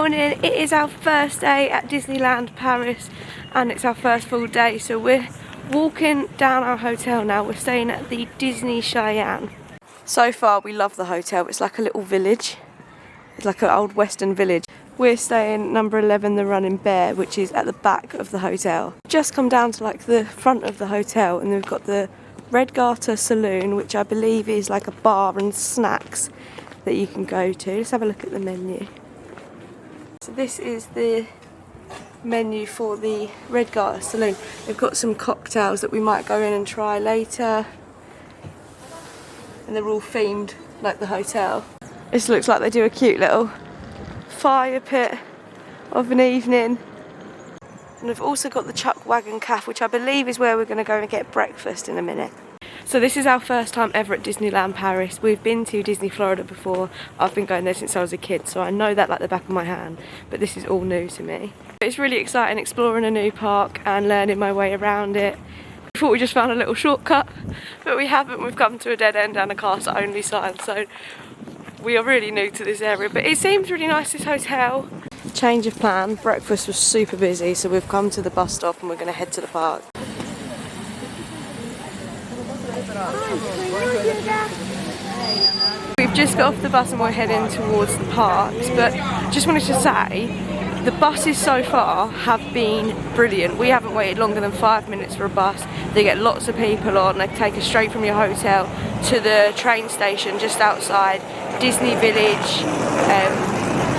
morning. It is our first day at Disneyland Paris and it's our first full day, so we're walking down our hotel now. We're staying at the Disney Cheyenne. So far we love the hotel. It's like a little village. It's like an old western village. We're staying number 11 the Running Bear, which is at the back of the hotel. Just come down to like the front of the hotel and we've got the Red Garter Saloon, which I believe is like a bar and snacks that you can go to. Let's have a look at the menu. So this is the menu for the Red Garter Saloon. They've got some cocktails that we might go in and try later. And they're all themed like the hotel. This looks like they do a cute little fire pit of an evening. And we've also got the Chuck Wagon Cafe, which I believe is where we're going to go and get breakfast in a minute. So this is our first time ever at Disneyland Paris. We've been to Disney Florida before. I've been going there since I was a kid, so I know that like the back of my hand, but this is all new to me. It's really exciting exploring a new park and learning my way around it. We thought we just found a little shortcut, but we haven't. We've come to a dead end and a cast only sign, so we are really new to this area, but it seems really nice, this hotel. Change of plan. Breakfast was super busy, so we've come to the bus stop and we're going to head to the park. We've just got off the bus and we're heading towards the parks, but just wanted to say the buses so far have been brilliant. We haven't waited longer than 5 minutes for a bus. They get lots of people on. They take us straight from your hotel to the train station just outside Disney Village,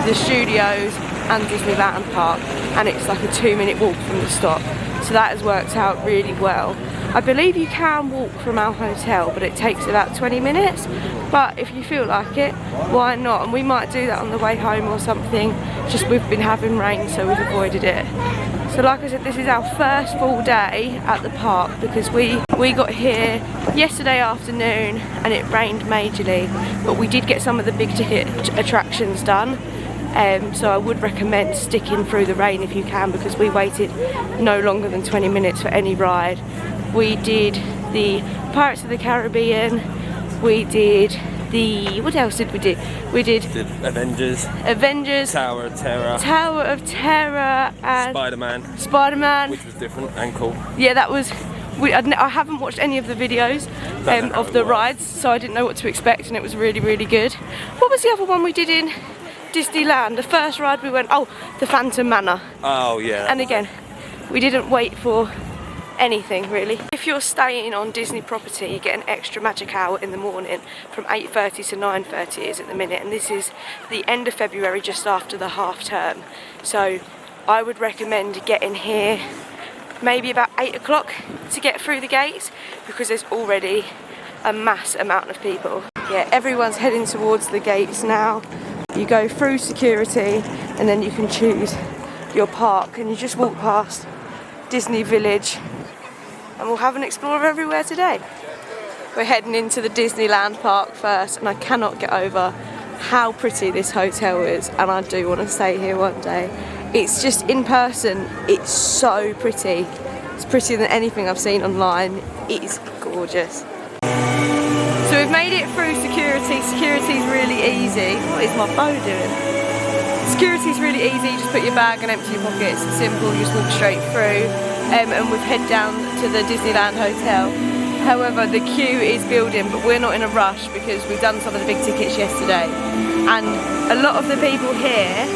the studios and Disneyland Park, and it's like a 2-minute walk from the stop. So that has worked out really well. I believe you can walk from our hotel, but it takes about 20 minutes. But if you feel like it, why not? And we might do that on the way home or something. Just we've been having rain, so we've avoided it. So like I said, this is our first full day at the park because we got here yesterday afternoon and it rained majorly. But we did get some of the big ticket attractions done. So I would recommend sticking through the rain if you can, because we waited no longer than 20 minutes for any ride. We did the Pirates of the Caribbean, we did the, what else did we do? We did Avengers, Tower of Terror and Spider-Man, which was different and cool. Yeah, that was, I haven't watched any of the videos of the rides, so I didn't know what to expect, and it was really, really good. What was the other one we did in Disneyland? The first ride we went, oh, the Phantom Manor. Oh yeah. And again, we didn't wait for anything really. If you're staying on Disney property, you get an extra magic hour in the morning from 8:30 to 9:30 is at the minute, and this is the end of February, just after the half term. So I would recommend getting here maybe about 8 o'clock to get through the gates, because there's already a mass amount of people. Yeah, everyone's heading towards the gates now. You go through security and then you can choose your park, and you just walk past Disney Village, and we'll have an explore everywhere today. We're heading into the Disneyland park first, and I cannot get over how pretty this hotel is, and I do want to stay here one day. It's just in person, it's so pretty. It's prettier than anything I've seen online. It is gorgeous. So we've made it through security. Security's really easy. What is my bow doing? Security's really easy. You just put your bag and empty your pockets. It's simple. You just walk straight through. And we've head down to the Disneyland Hotel. However, the queue is building, but we're not in a rush because we've done some of the big tickets yesterday. And a lot of the people here,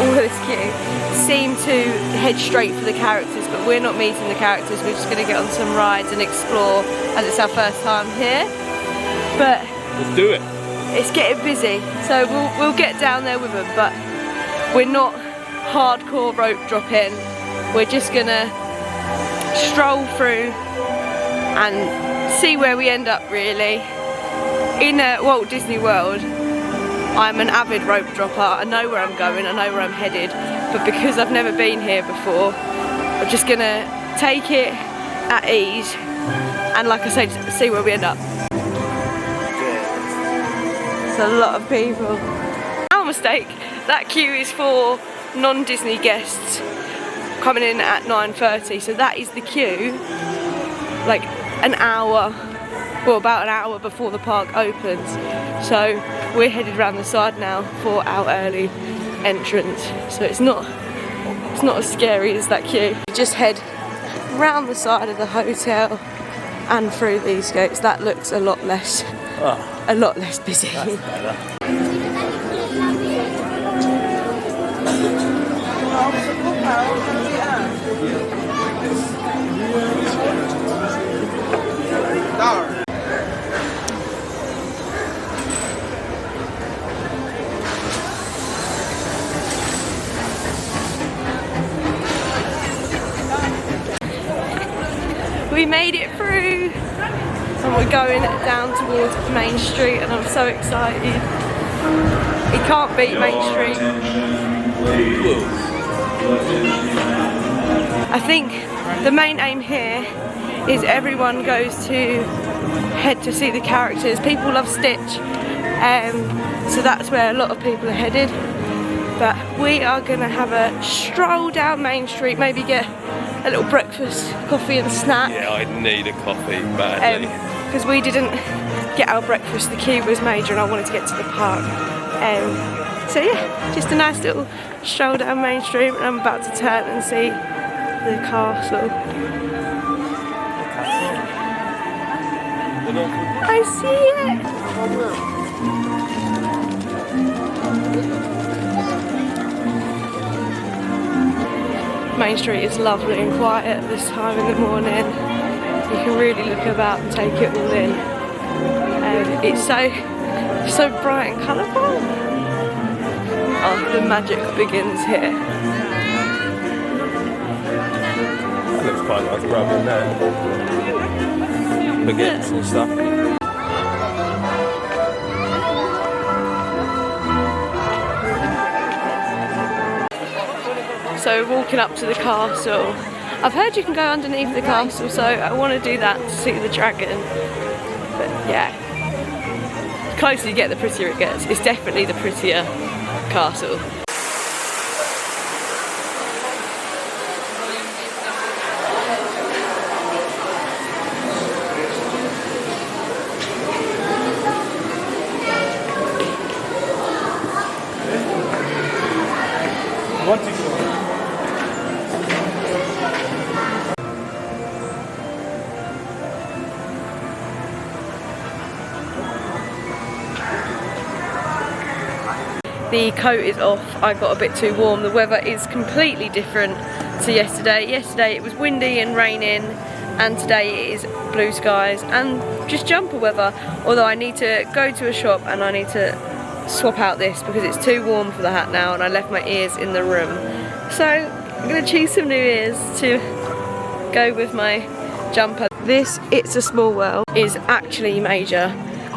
all of this queue, seem to head straight for the characters, but we're not meeting the characters. We're just going to get on some rides and explore, as it's our first time here. But let's do it. It's getting busy, so we'll get down there with them, but we're not hardcore rope dropping. We're just gonna stroll through and see where we end up really. In Walt Disney World, I'm an avid rope dropper. I know where I'm going, I know where I'm headed, but because I've never been here before, I'm just gonna take it at ease and, like I said, see where we end up. It's a lot of people. Our mistake, that queue is for non-Disney guests coming in at 9:30, so that is the queue like an hour, well, about an hour before the park opens. So we're headed around the side now for our early entrance, so it's not as scary as that queue. You just head round the side of the hotel and through these gates. That looks a lot less busy. That's better. We made it through and we're going down towards Main Street, and I'm so excited. You can't beat Main Street. I think the main aim here is everyone goes to head to see the characters. People love Stitch, so that's where a lot of people are headed. But we are going to have a stroll down Main Street, maybe get a little breakfast, coffee and snack. Yeah, I need a coffee badly. Because we didn't get our breakfast, the queue was major and I wanted to get to the park. So yeah, just a nice little stroll down Main Street, and I'm about to turn and see the castle. I see it! Main Street is lovely and quiet at this time in the morning. You can really look about and take it all in. It's so bright and colourful. Oh, the magic begins here. That looks quite nice, rubbing there. Baguettes and stuff. So walking up to the castle. I've heard you can go underneath the castle, so I want to do that to see the dragon. But yeah, the closer you get, the prettier it gets. It's definitely the prettier castle. The coat is off. I got a bit too warm. The weather is completely different to yesterday. Yesterday it was windy and raining, and today it is blue skies and just jumper weather. Although I need to go to a shop and I need to swap out this because it's too warm for the hat now, and I left my ears in the room. So I'm going to choose some new ears to go with my jumper. This It's a Small World is actually major.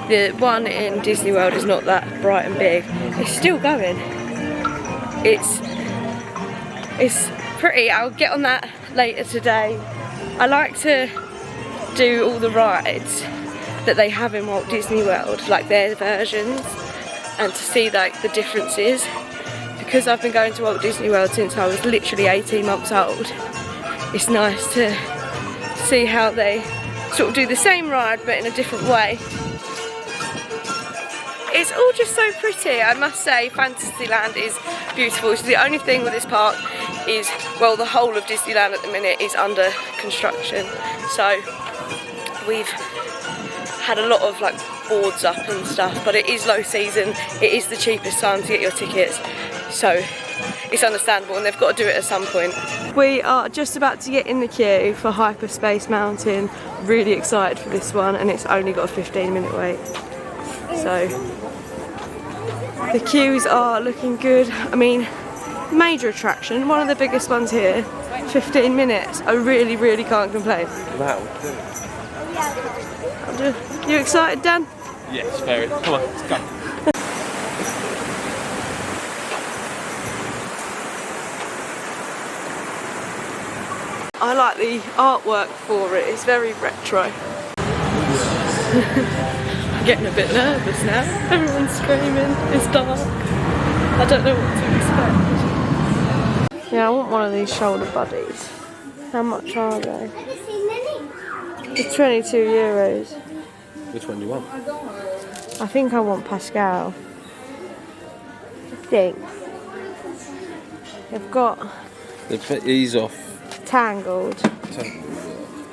The one in Disney World is not that bright and big. It's still going. It's pretty. I'll get on that later today. I like to do all the rides that they have in Walt Disney World, like their versions, and to see like the differences. Because I've been going to Walt Disney World since I was literally 18 months old. It's nice to see how they sort of do the same ride but in a different way. It's all just so pretty. I must say Fantasyland is beautiful. So the only thing with this park is, well, the whole of Disneyland at the minute is under construction. So we've had a lot of like boards up and stuff, but it is low season. It is the cheapest time to get your tickets. So it's understandable, and they've got to do it at some point. We are just about to get in the queue for Hyperspace Mountain. Really excited for this one, and it's only got a 15-minute wait. So the queues are looking good. I mean, major attraction, one of the biggest ones here, 15 minutes. I really, really can't complain. Wow. You excited, Dan? Yes, very. Come on, let's go. I like the artwork for it. It's very retro. I'm getting a bit nervous now. Everyone's screaming. It's dark. I don't know what to expect. Yeah, I want one of these shoulder buddies. How much are they? It's €22. Which one do you want? I think I want Pascal. I think. They've got Ease off. Tangled.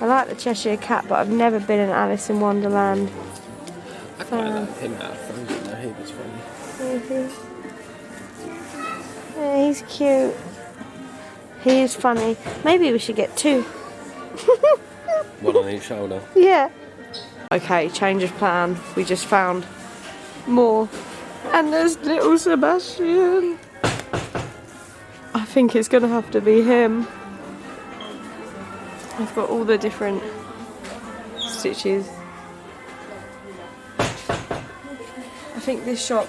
I like the Cheshire Cat, but I've never been in Alice in Wonderland. I quite like him out of Frozen though, he was funny. Yeah, he's cute. He is funny. Maybe we should get two. One on each shoulder. Yeah. Okay, change of plan. We just found more. And there's little Sebastian. I think it's going to have to be him. I've got all the different stitches. I think this shop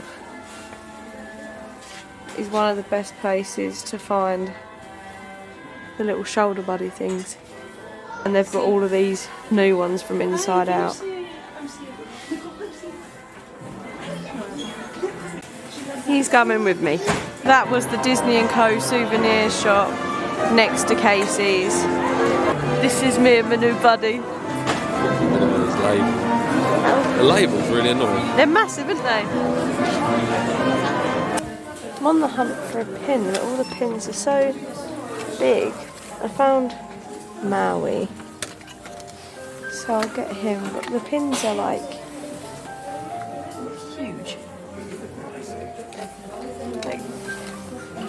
is one of the best places to find the little shoulder buddy things. And they've got all of these new ones from Inside Out. He's coming with me. That was the Disney & Co souvenir shop next to Casey's. This is me and my new buddy. The label's really annoying. They're massive, aren't they? I'm on the hunt for a pin, but all the pins are so big. I found Maui, so I'll get him, but the pins are like huge. Like,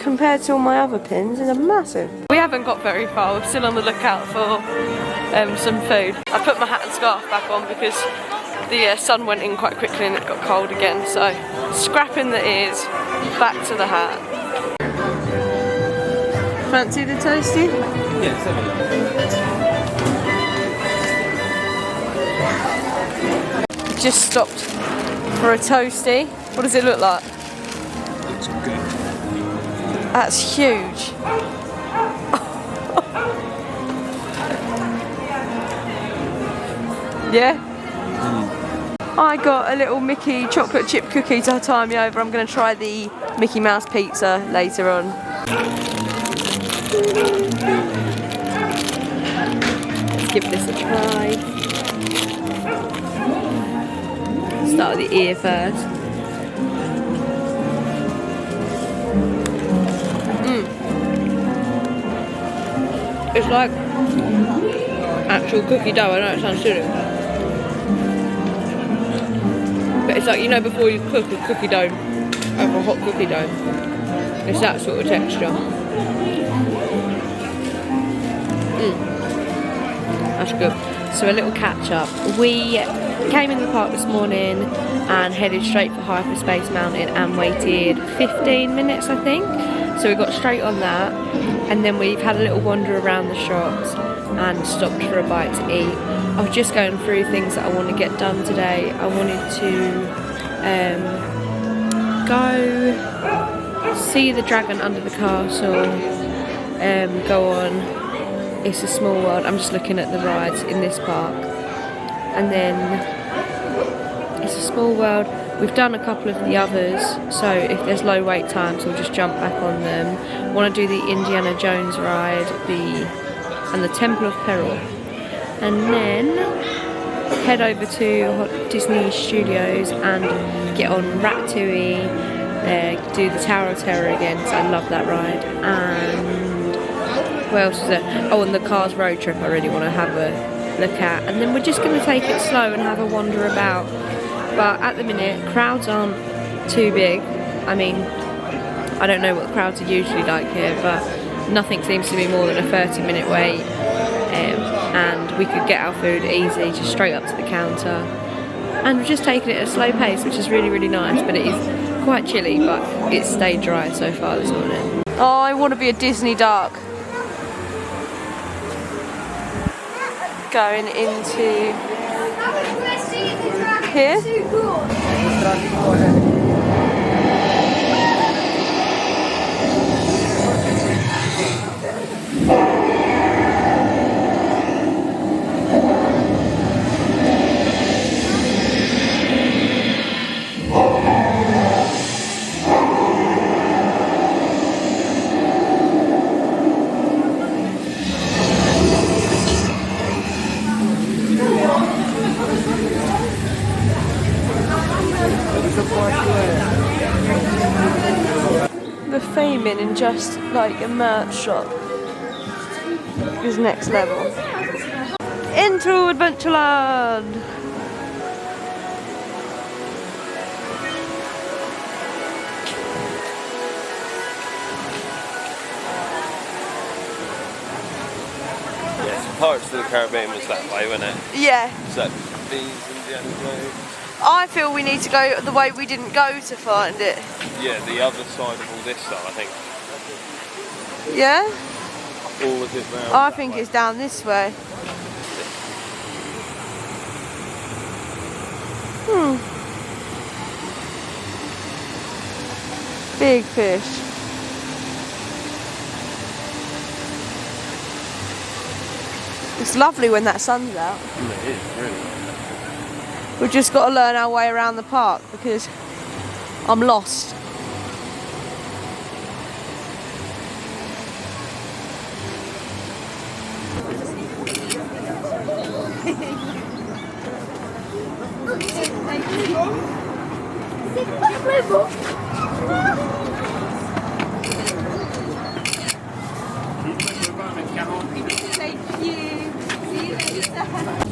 compared to all my other pins, they're massive. We haven't got very far, we're still on the lookout for some food. I put my hat and scarf back on because the sun went in quite quickly and it got cold again, so scrapping the ears, back to the hat. Fancy the toasty? Yeah, 7. Just stopped for a toasty. What does it look like? Looks good. That's huge. Yeah? I got a little Mickey chocolate chip cookie to tie me over. I'm going to try the Mickey Mouse pizza later on. Let's give this a try. Start with the ear first. It's like actual cookie dough. I know it sounds silly, but it's like, you know, before you cook a cookie dough, like a hot cookie dough, it's that sort of texture. That's good. So a little catch up. We came in the park this morning and headed straight for Hyperspace Mountain and waited 15 minutes, I think. So we got straight on that, and then we've had a little wander around the shops and stopped for a bite to eat. I was just going through things that I want to get done today. I wanted to go see the dragon under the castle, go on It's a Small World. I'm just looking at the rides in this park, and then It's a Small World. We've done a couple of the others, so if there's low wait times we'll just jump back on them. Want to do the Indiana Jones ride, and the Temple of Peril, and then head over to Disney Studios and get on Ratatouille, do the Tower of Terror again because I love that ride. And what else is there? Oh, and the Cars road trip I really want to have a look at, and then we're just going to take it slow and have a wander about. But at the minute, crowds aren't too big. I mean, I don't know what the crowds are usually like here, but nothing seems to be more than a 30-minute wait. And we could get our food easy, just straight up to the counter. And we've just taken it at a slow pace, which is really, really nice. But it is quite chilly, but it's stayed dry so far this morning. Oh, I want to be a Disney duck. Going into here. The theming in just like a merch shop is next level. Into Adventureland! Pirates of the Caribbean was that way, wasn't it? Yeah. So these Indiana Jones. I feel we need to go the way we didn't go to find it. Yeah, the other side of all this stuff, I think. Yeah? Or was it round? I think it's down this way. Big fish. It's lovely when that sun's out. It is, really. We've just got to learn our way around the park because I'm lost. Thank you. See you later.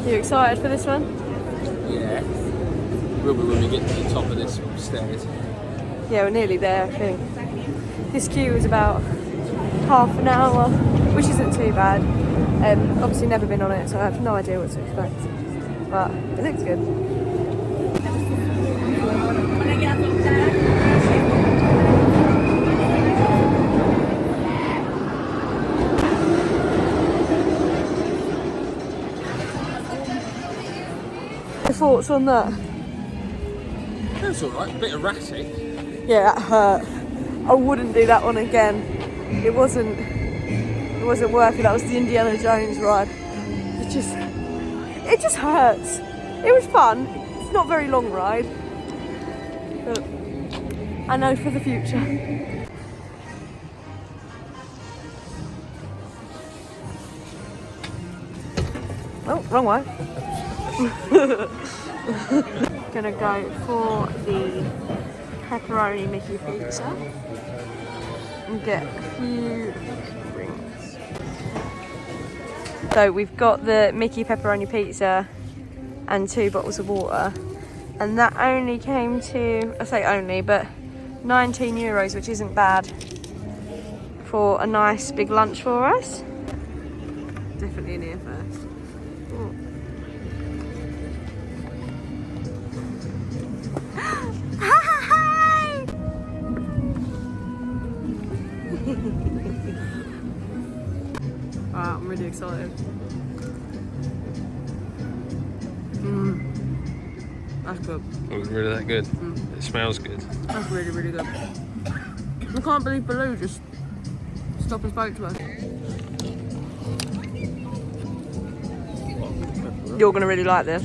You excited for this one? Yeah. We'll be when we get to the top of this stairs. Yeah, we're nearly there, I think. This queue is about half an hour, which isn't too bad. Obviously never been on it, so I have no idea what to expect. But it looks good. Your thoughts on that? That's alright, a bit erratic. Yeah, that hurt. I wouldn't do that one again. It wasn't worth it. That was the Indiana Jones ride. It just hurts. It was fun. It's not a very long ride, but I know for the future. Oh, wrong way. Gonna go for the pepperoni Mickey pizza and get a few drinks. So we've got the Mickey pepperoni pizza and 2 bottles of water, and that only came to, I say only, but €19, which isn't bad for a nice big lunch for us. Definitely in here first. Ooh. Hi! Wow, I'm really excited. That's good. It was really that good. It smells good. That's really, really good. I can't believe Baloo just stopped and spoke to us. You're gonna really like this.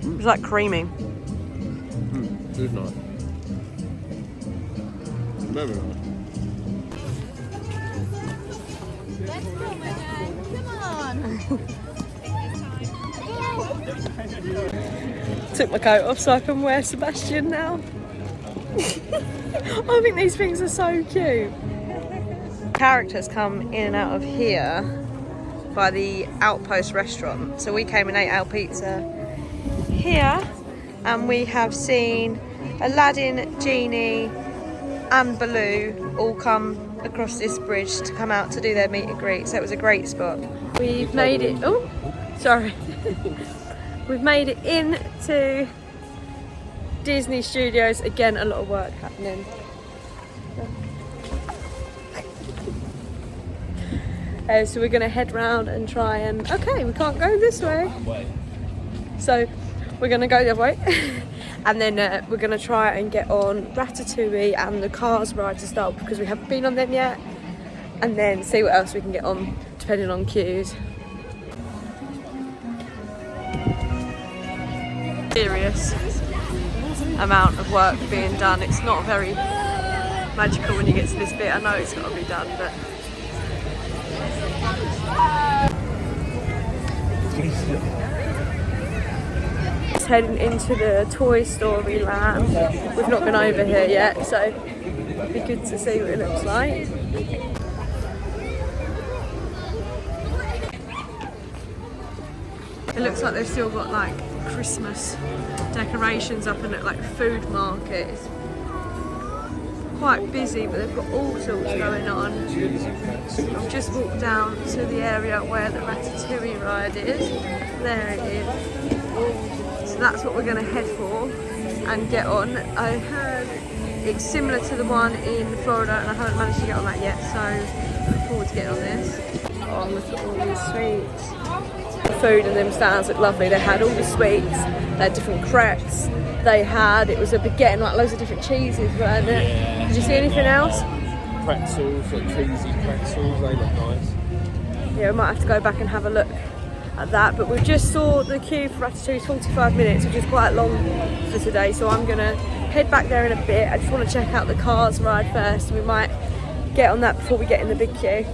It's like creamy. It was nice. Very nice. Let's go, my man. Come on. Took my coat off so I can wear Sebastian now. I think these things are so cute. Characters come in and out of here by the Outpost restaurant. So we came and ate our pizza here, and we have seen Aladdin, Genie and Baloo all come across this bridge to come out to do their meet and greet. So it was a great spot. We've made it, oh, sorry. We've made it into Disney Studios. Again, a lot of work happening. So we're going to head round and try and... Okay, we can't go this way. So we're going to go the other way. And then we're going to try and get on Ratatouille and the Cars ride to start, because we haven't been on them yet. And then see what else we can get on, depending on queues. Serious amount of work being done. It's not very magical when you get to this bit. I know it's got to be done, but... heading into the Toy Story land. We've not been over here yet, so it'd be good to see what it looks like. It looks like they've still got like Christmas decorations up in it, like food market. It's quite busy, but they've got all sorts going on. I've just walked down to the area where the Ratatouille ride is. There it is. So that's what we're going to head for and get on. I heard it's similar to the one in Florida and I haven't managed to get on that yet, so I look forward to getting on this. Oh, look at all these sweets. The food in them stands look lovely. They had all the sweets, they had different crepes, it was a baguette and like loads of different cheeses, weren't it? Yeah. Did you see anything else? Pretzels, like cheesy pretzels, they look nice. Yeah, we might have to go back and have a look at that, but we just saw the queue for Ratatouille 45 minutes, which is quite long for today, so I'm gonna head back there in a bit. I just want to check out the Cars ride first. We might get on that before we get in the big queue.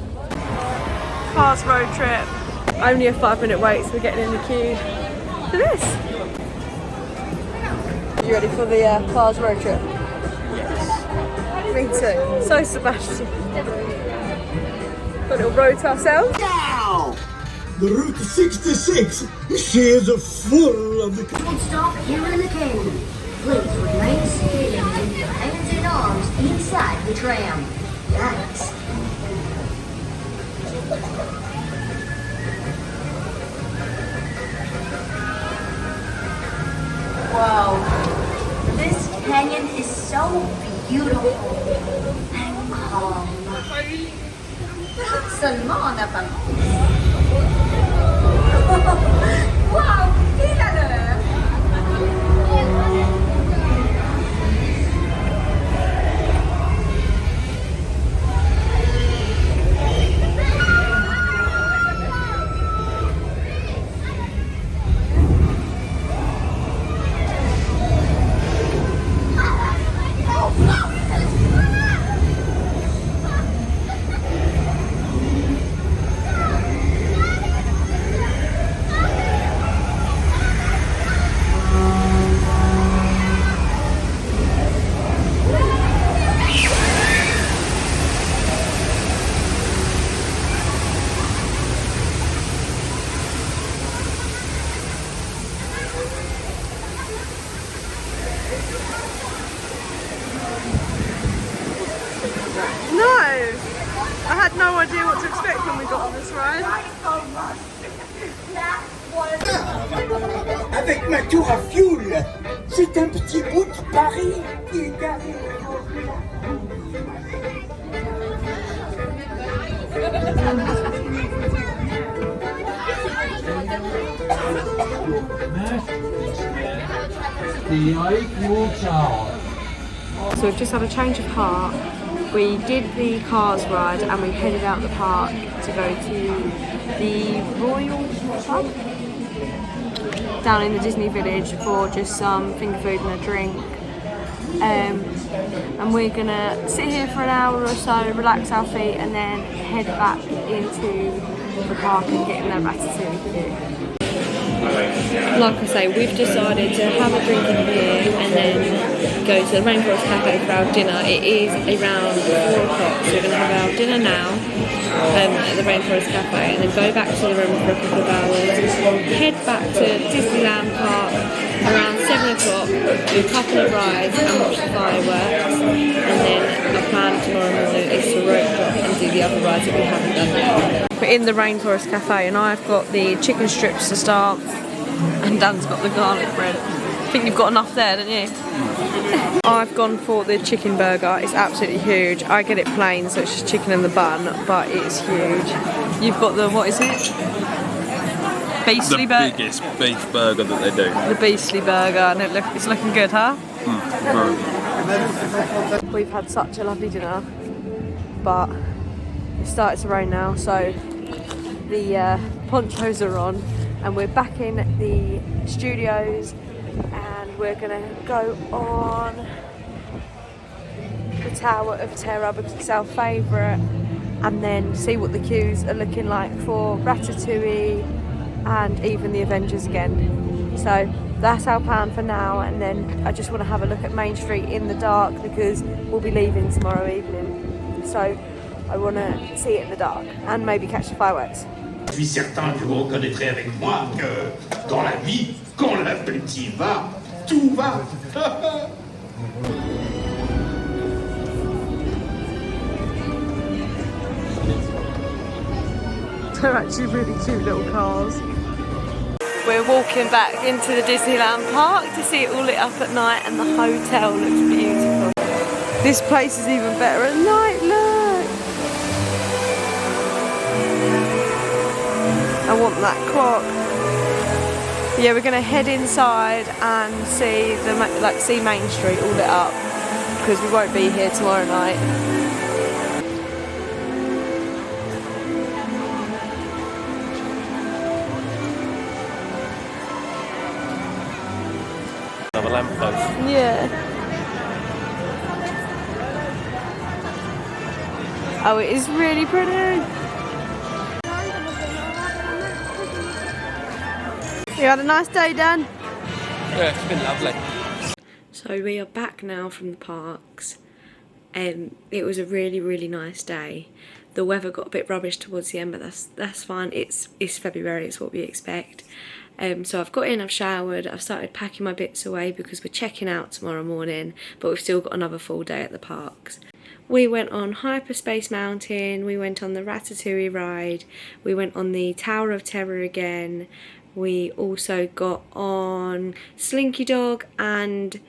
Cars road trip. Only a 5-minute wait, so we're getting in the queue for this. You ready for the Cars road trip? Yes. Me too. So Sebastian. Got a little road to ourselves. Now, the Route 66. She is full of the. Don't stop here in the cave. Please remain seated and keep your hands and arms inside the tram. Thanks. Wow, this canyon is so beautiful and calm. Seulement en apparence. Wow, il a l'heure. I had no idea what to expect when we got on this ride. Avec ma tour à fioul, c'est un petit bout de Paris qui est garé. So we've just had a change of heart. We did the Cars ride and we headed out the park to go to the Royal Pub down in the Disney Village for just some finger food and a drink. And we're gonna sit here for an hour or so, relax our feet, and then head back into the park and get in their Ratatouille queue. Like I say, we've decided to have a drink in here and then go to the Rainforest Cafe for our dinner. It is around 4 o'clock, so we're going to have our dinner now at the Rainforest Cafe and then go back to the room for a couple of hours, head back to Disneyland Park around 7 o'clock, do a couple of rides and watch the fireworks, and then our plan tomorrow morning is to rope drop and do the other rides that we haven't done yet. We're in the Rainforest Cafe and I've got the chicken strips to start and Dan's got the garlic bread. I think you've got enough there, don't you? I've gone for the chicken burger. It's absolutely huge. I get it plain, so it's just chicken in the bun, but it's huge. You've got the, what is it? Beastly burger? The biggest beef burger that they do. The Beastly burger, and it's looking good, huh? We've had such a lovely dinner, but it's started to rain now, so the ponchos are on, and we're back in the studios, and we're gonna go on the Tower of Terror because it's our favourite, and then see what the queues are looking like for Ratatouille and even the Avengers again. So that's our plan for now, and then I just want to have a look at Main Street in the dark because we'll be leaving tomorrow evening. So I want to see it in the dark and maybe catch the fireworks. Je suis certain que vous reconnaîtrez avec moi que dans la vie, quand l'appétit va, tout va. They're actually really cute little cars. We're walking back into the Disneyland park to see it all lit up at night, and the hotel looks beautiful. This place is even better at night, look! I want that clock. Yeah, we're gonna head inside and see see Main Street all lit up because we won't be here tomorrow night. Another lamppost. Yeah. Oh, it is really pretty. You had a nice day, Dan? Yeah, it's been lovely. So we are back now from the parks. It was a really nice day. The weather got a bit rubbish towards the end, but that's fine. It's February, it's what we expect. So I've got in, I've showered, I've started packing my bits away because we're checking out tomorrow morning, but we've still got another full day at the parks. We went on Hyperspace Mountain, we went on the Ratatouille ride, we went on the Tower of Terror again, we also got on Slinky Dog and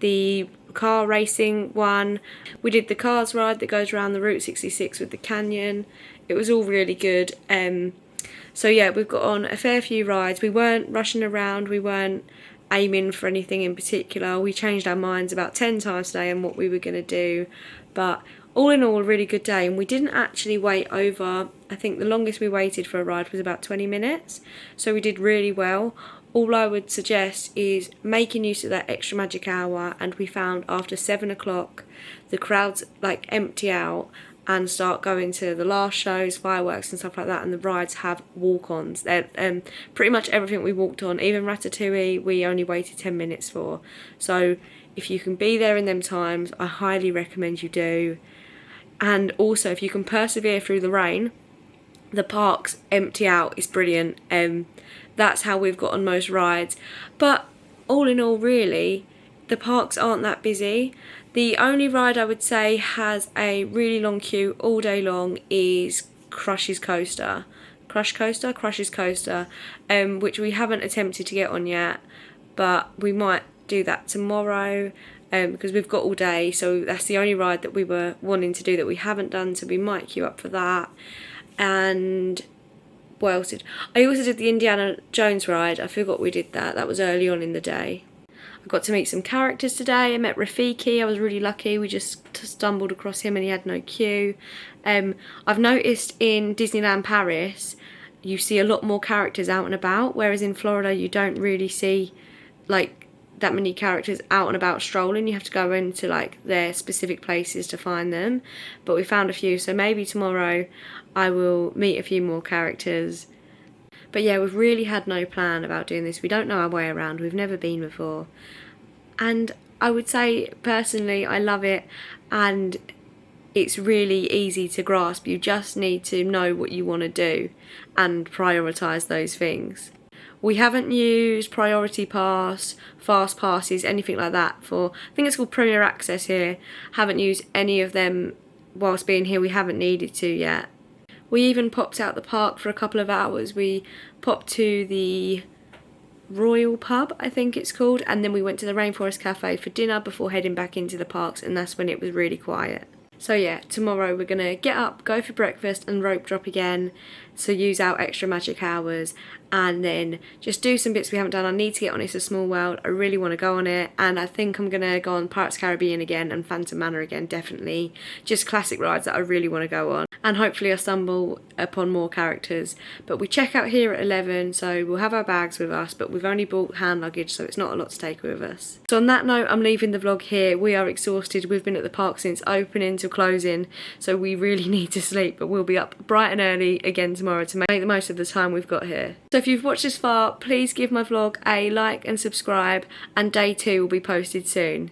the car racing one. We did the cars ride that goes around the Route 66 with the canyon. It was all really good. So yeah, we've got on a fair few rides. We weren't rushing around, we weren't aiming for anything in particular. We changed our minds about 10 times today on what we were going to do, but all in all a really good day. And we didn't actually wait over, I think the longest we waited for a ride was about 20 minutes, so we did really well. All I would suggest is making use of that extra magic hour, and we found after 7 o'clock the crowds like empty out and start going to the last shows, fireworks and stuff like that, and the rides have walk-ons. Pretty much everything we walked on, even Ratatouille, we only waited 10 minutes for. So if you can be there in them times, I highly recommend you do. And also if you can persevere through the rain, the parks empty out is brilliant. That's how we've got on most rides. But all in all, really, the parks aren't that busy. The only ride I would say has a really long queue all day long is Crush's Coaster. Crush's Coaster, which we haven't attempted to get on yet, but we might do that tomorrow because we've got all day, so that's the only ride that we were wanting to do that we haven't done, so we might queue up for that. And what else I also did the Indiana Jones ride. I forgot we did that. That was early on in the day. I got to meet some characters today. I met Rafiki. I was really lucky. We just stumbled across him and he had no queue. I've noticed in Disneyland Paris you see a lot more characters out and about, whereas in Florida you don't really see like that many characters out and about strolling. You have to go into like their specific places to find them, but we found a few, so maybe tomorrow I will meet a few more characters. But yeah, we've really had no plan about doing this. We don't know our way around, we've never been before, and I would say personally I love it, and it's really easy to grasp. You just need to know what you want to do and prioritise those things. We haven't used Priority Pass, Fast Passes, anything like that for, I think it's called Premier Access here. Haven't used any of them whilst being here, we haven't needed to yet. We even popped out the park for a couple of hours. We popped to the Royal Pub, I think it's called, and then we went to the Rainforest Cafe for dinner before heading back into the parks, and that's when it was really quiet. So yeah, tomorrow we're going to get up, go for breakfast and rope drop again, so use our extra magic hours, and then just do some bits we haven't done. I need to get on It's a Small World, I really want to go on it, and I think I'm going to go on Pirates Caribbean again and Phantom Manor again, definitely. Just classic rides that I really want to go on, and hopefully I stumble upon more characters. But we check out here at 11, so we'll have our bags with us, but we've only bought hand luggage, so it's not a lot to take with us. So on that note, I'm leaving the vlog here. We are exhausted. We've been at the park since opening till closing, so we really need to sleep, but we'll be up bright and early again tomorrow tomorrow to make the most of the time we've got here. So if you've watched this far, please give my vlog a like and subscribe, and day 2 will be posted soon.